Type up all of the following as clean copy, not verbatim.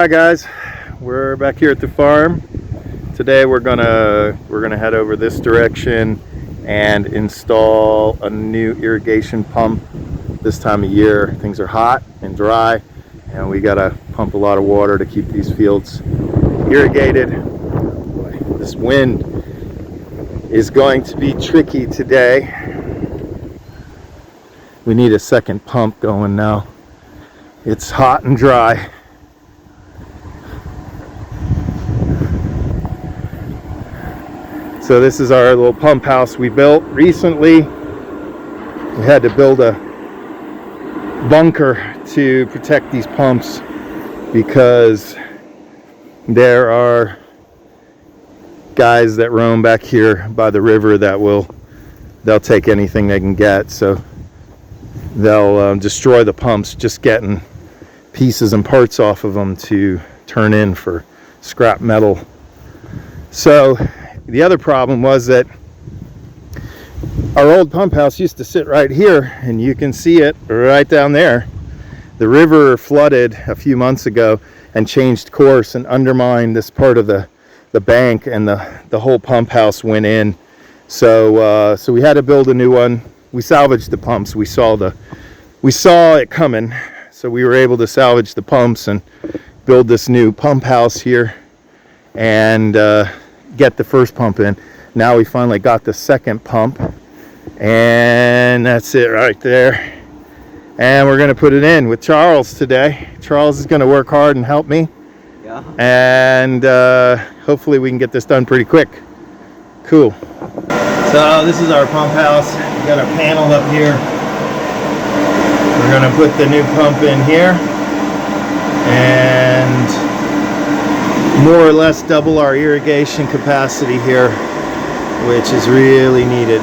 Hi guys, we're back here at the farm. Today we're gonna head over this direction and install a new irrigation pump. This time of year things are hot and dry and we gotta pump a lot of water to keep these fields irrigated. Boy, this wind is going to be tricky today. We need a second pump going now. It's hot and dry. So this is our little pump house we built recently. We had to build a bunker to protect these pumps because there are guys that roam back here by the river that they'll take anything they can get. So they'll destroy the pumps just getting pieces and parts off of them to turn in for scrap metal. So the other problem was that our old pump house used to sit right here, and you can see it right down there. The river flooded a few months ago and changed course and undermined this part of the bank, and the whole pump house went in. So we had to build a new one. We salvaged the pumps. We saw it coming, so we were able to salvage the pumps and build this new pump house here and get the first pump in. Now we finally got the second pump, and that's it right there. And we're going to put it in with Charles today. Charles is going to work hard and help me. Yeah. And hopefully we can get this done pretty quick. Cool. So this is our pump house. We got our panel up here. We're going to put the new pump in here and more or less double our irrigation capacity here, which is really needed.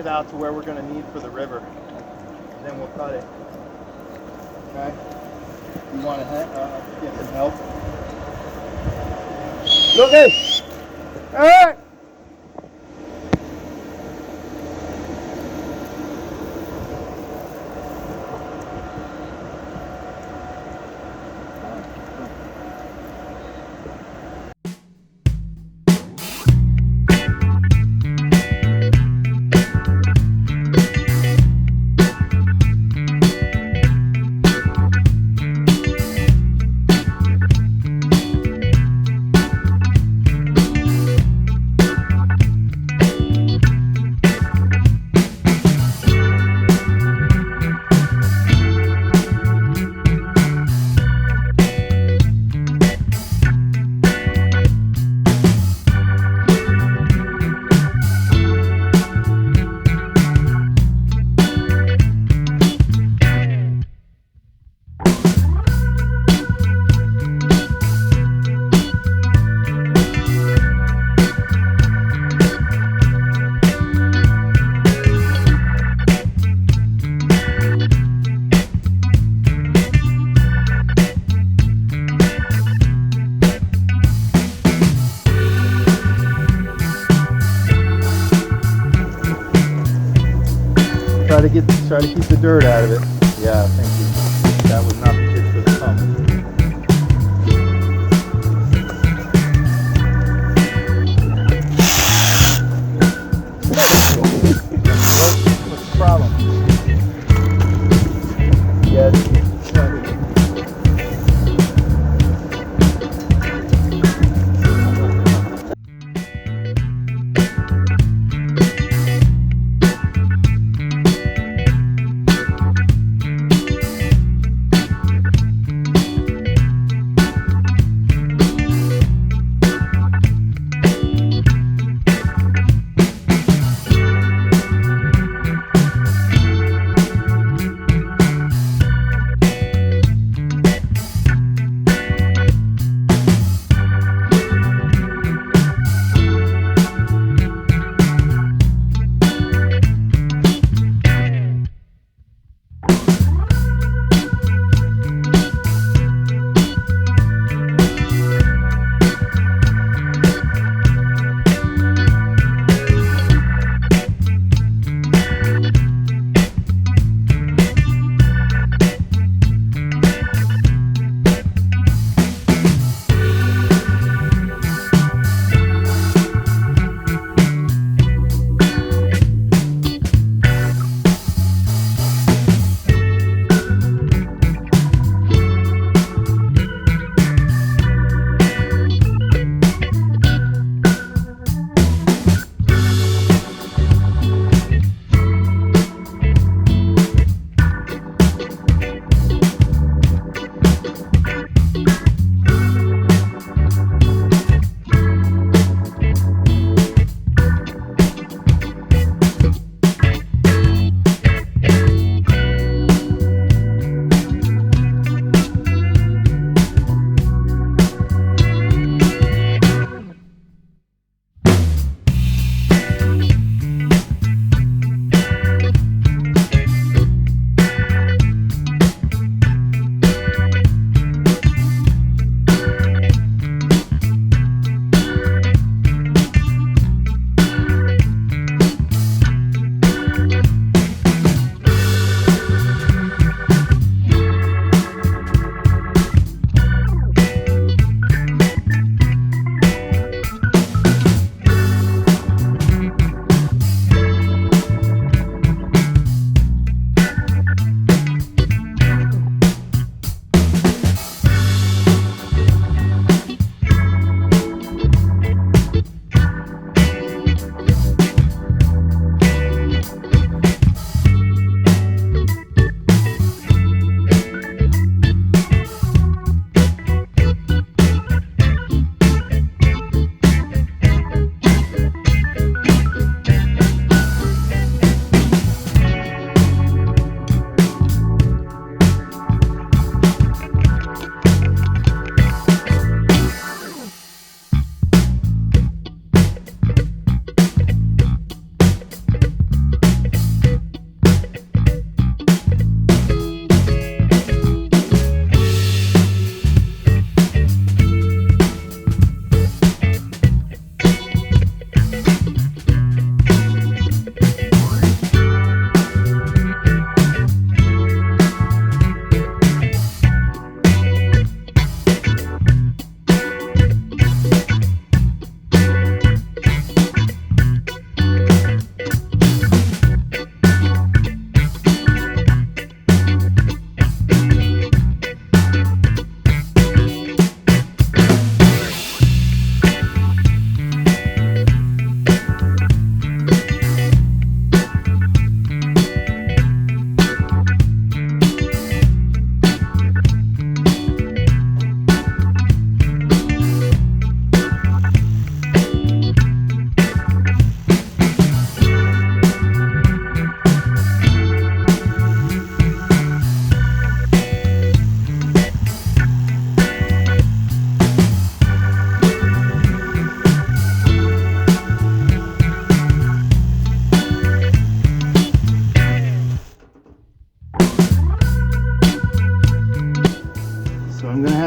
Out to where we're going to need for the river, and then we'll cut it. Okay, you want to get some help? Okay, all right. try to keep the dirt out of it. Yeah, thank you. That would not be good for the pump. What's the problem? Yes.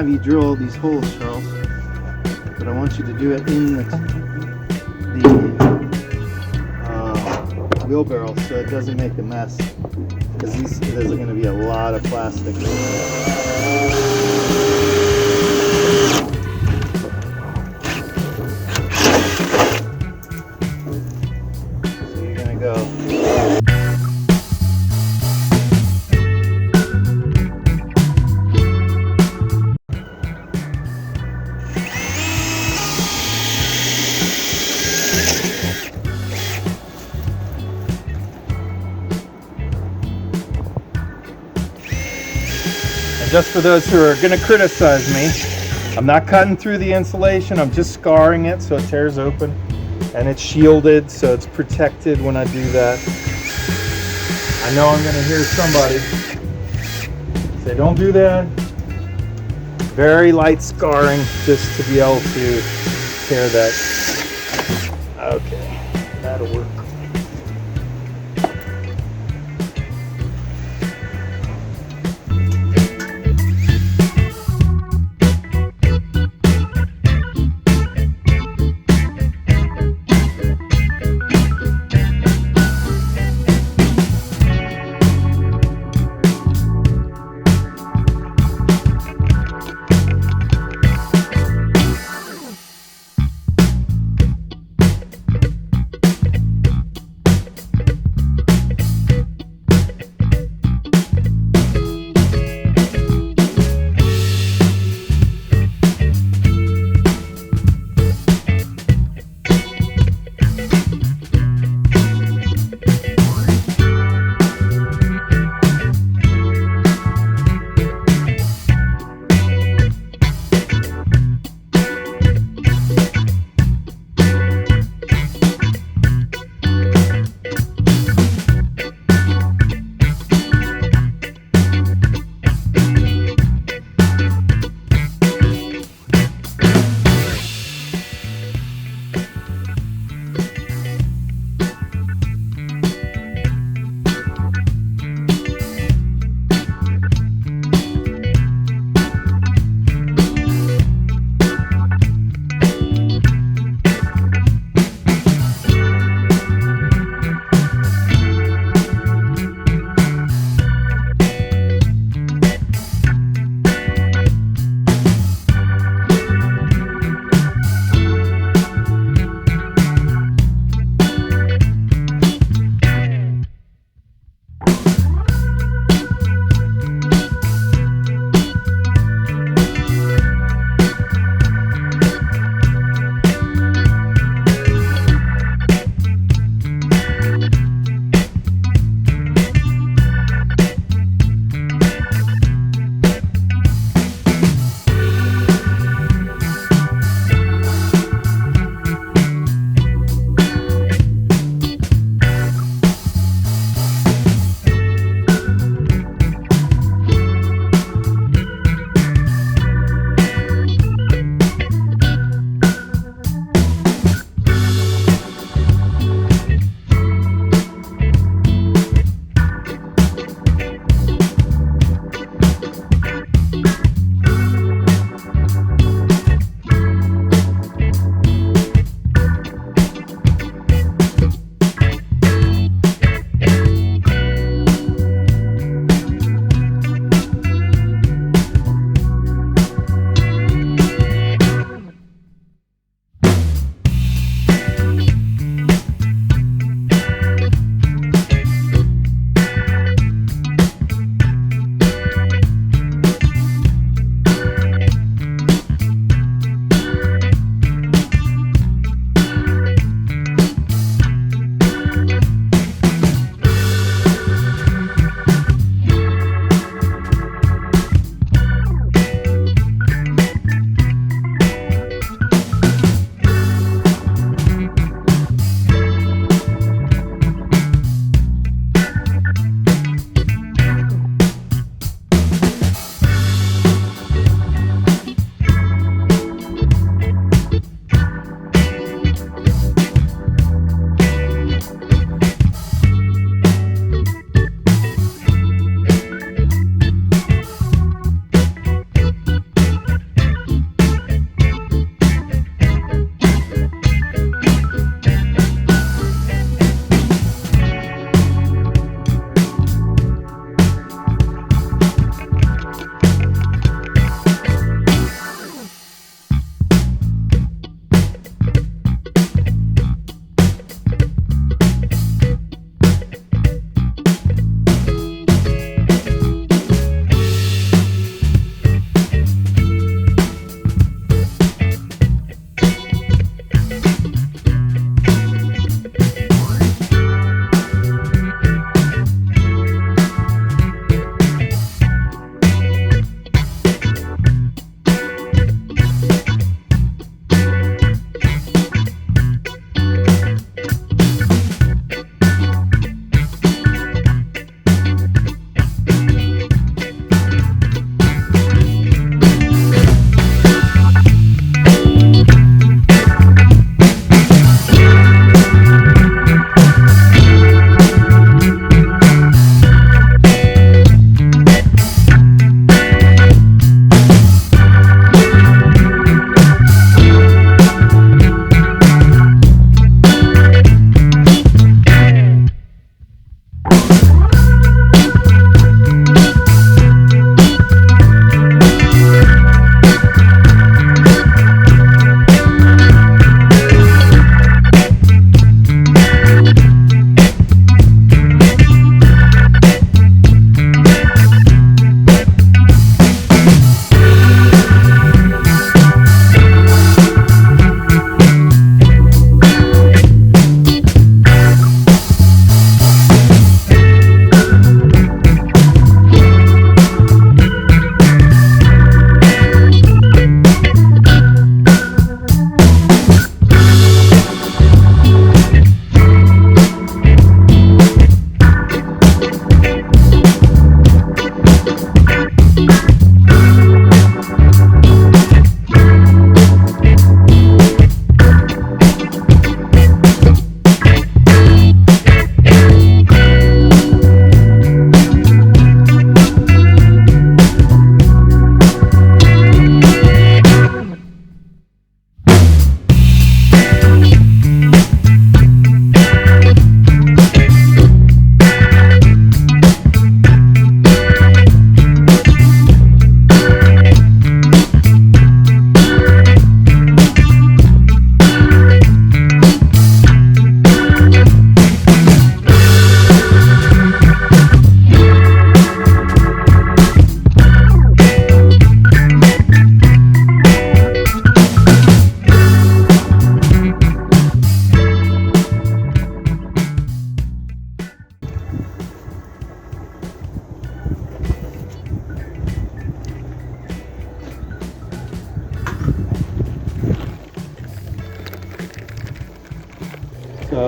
have you drill these holes, Charles, but I want you to do it in the wheelbarrow so it doesn't make a mess, because there's going to be a lot of plastic in there. So you're going to go. Just for those who are going to criticize me, I'm not cutting through the insulation, I'm just scarring it so it tears open, and it's shielded so it's protected when I do that. I know I'm going to hear somebody say don't do that. Very light scarring just to be able to tear that. Okay, that'll work.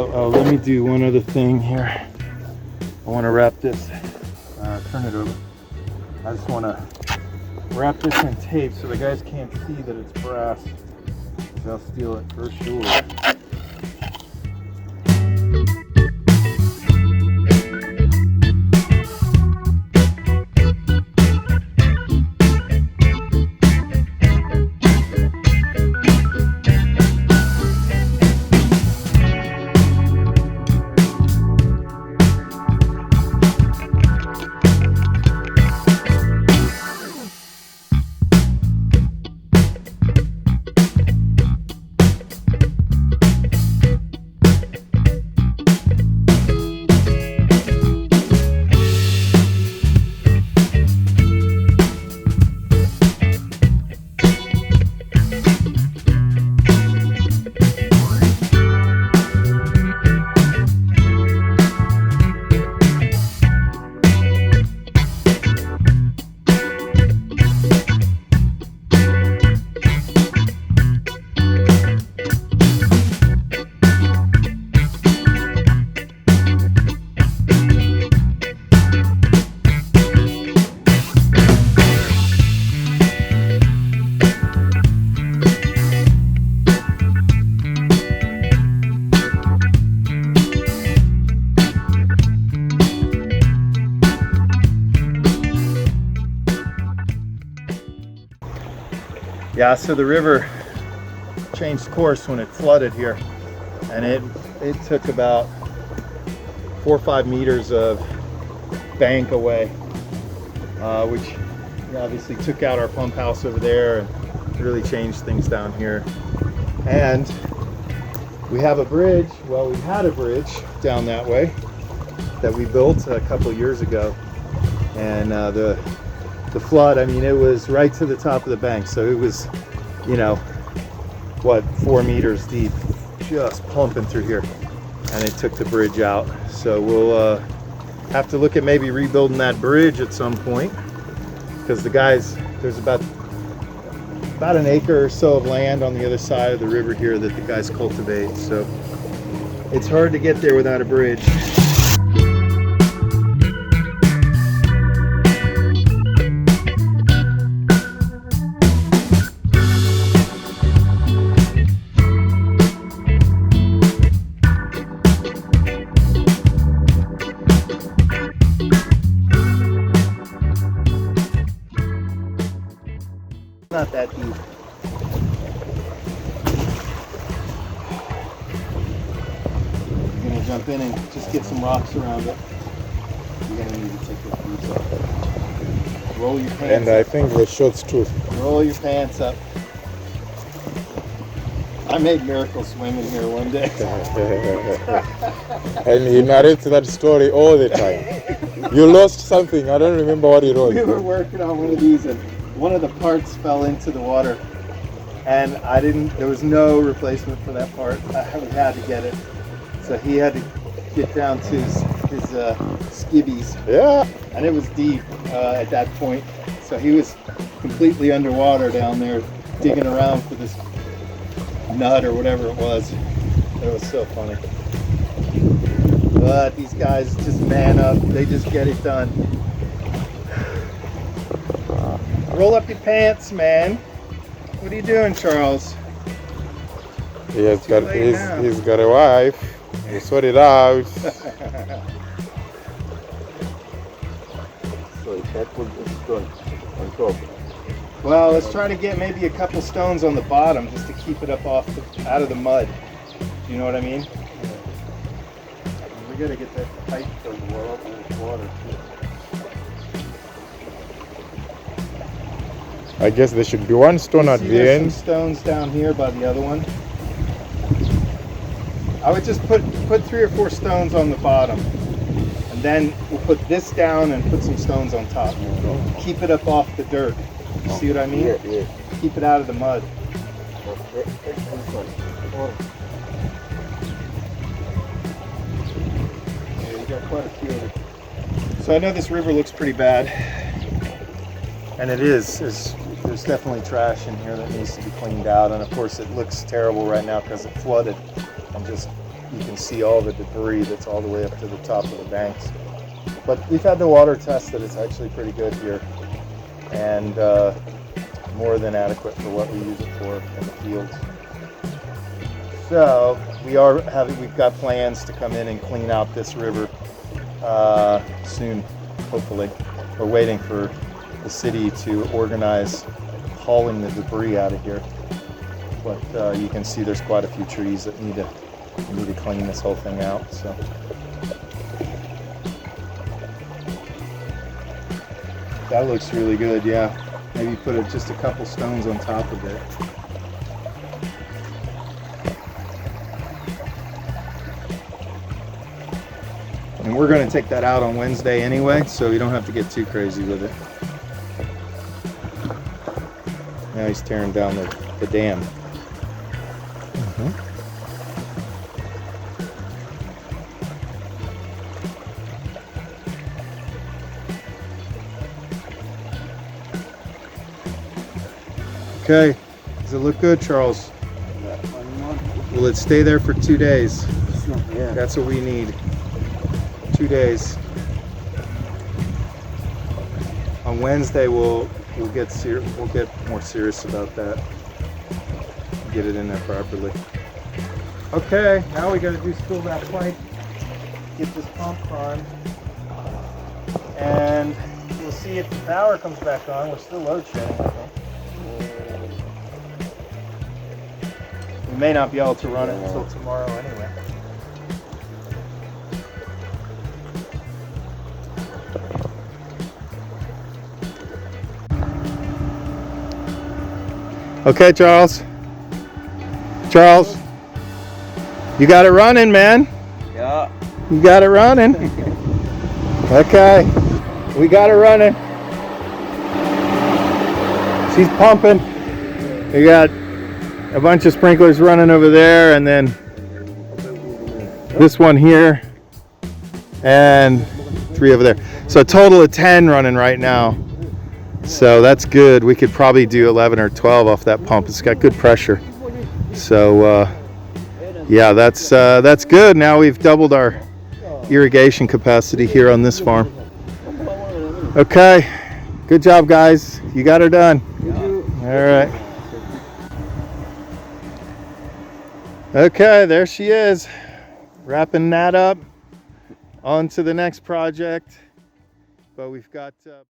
Oh, let me do one other thing here. I want to wrap this, turn it over. I just want to wrap this in tape so the guys can't see that it's brass. They'll steal it for sure. Yeah, so the river changed course when it flooded here, and it took about 4 or 5 meters of bank away, which obviously took out our pump house over there and really changed things down here. And we have a bridge, well, we had a bridge down that way that we built a couple of years ago, and the flood, I mean, it was right to the top of the bank, so it was, you know, what, 4 meters deep, just pumping through here, and it took the bridge out. So we'll have to look at maybe rebuilding that bridge at some point, because the guys, there's about an acre or so of land on the other side of the river here that the guys cultivate, so it's hard to get there without a bridge. Not that deep. You're gonna jump in and just get some rocks around it. You're gonna need to take your boots off. Roll your pants And I think the shorts too. Roll your pants up. I made miracle swimming here one day. And he narrates that story all the time. You lost something, I don't remember what it was. We were working on one of these and one of the parts fell into the water, and there was no replacement for that part. We had to get it. So he had to get down to his skivvies. Yeah. And it was deep at that point. So he was completely underwater down there digging around for this nut or whatever it was. It was so funny. But these guys just man up. They just get it done. Roll up your pants, man. What are you doing, Charles? He's got a wife. He sorted it out. So that put the stone on top. Well, let's try to get maybe a couple stones on the bottom just to keep it up out of the mud. Do you know what I mean? We gotta get that pipe from the water. I guess there should be one stone at the There's end. some stones down here by the other one. I would just put 3 or 4 stones on the bottom, and then we'll put this down and put some stones on top. Keep it up off the dirt. You see what I mean? Yeah. Keep it out of the mud. Yeah, you got quite a few of it. So I know this river looks pretty bad, and it is. There's definitely trash in here that needs to be cleaned out, and of course it looks terrible right now because it flooded and just you can see all the debris that's all the way up to the top of the banks. But we've had the water tested. It's actually pretty good here, and more than adequate for what we use it for in the fields. So we've got plans to come in and clean out this river soon, hopefully. We're waiting for the city to organize hauling the debris out of here. But you can see there's quite a few trees that need to clean this whole thing out. So that looks really good. Yeah, maybe put just a couple stones on top of it. And we're going to take that out on Wednesday anyway, so you don't have to get too crazy with it. Now he's tearing down the dam. Okay, does it look good, Charles? Will it stay there for 2 days? Yeah. That's what we need. 2 days. On Wednesday we'll get more serious about that. Get it in there properly. Okay, now we got to do spill that pipe. Get this pump primed, and we'll see if the power comes back on. We're still load shedding, I think. We may not be able to run it until tomorrow anyway. Okay, Charles. Charles, you got it running, man. Yeah. You got it running. Okay, we got it running. She's pumping. We got a bunch of sprinklers running over there, and then this one here, and 3 over there. So a total of 10 running right now. So that's good. We could probably do 11 or 12 off that pump. It's got good pressure. So yeah, that's good. Now we've doubled our irrigation capacity here on this farm. Okay, good job, guys. You got her done. All right. Okay, there she is, wrapping that up. On to the next project. But we've got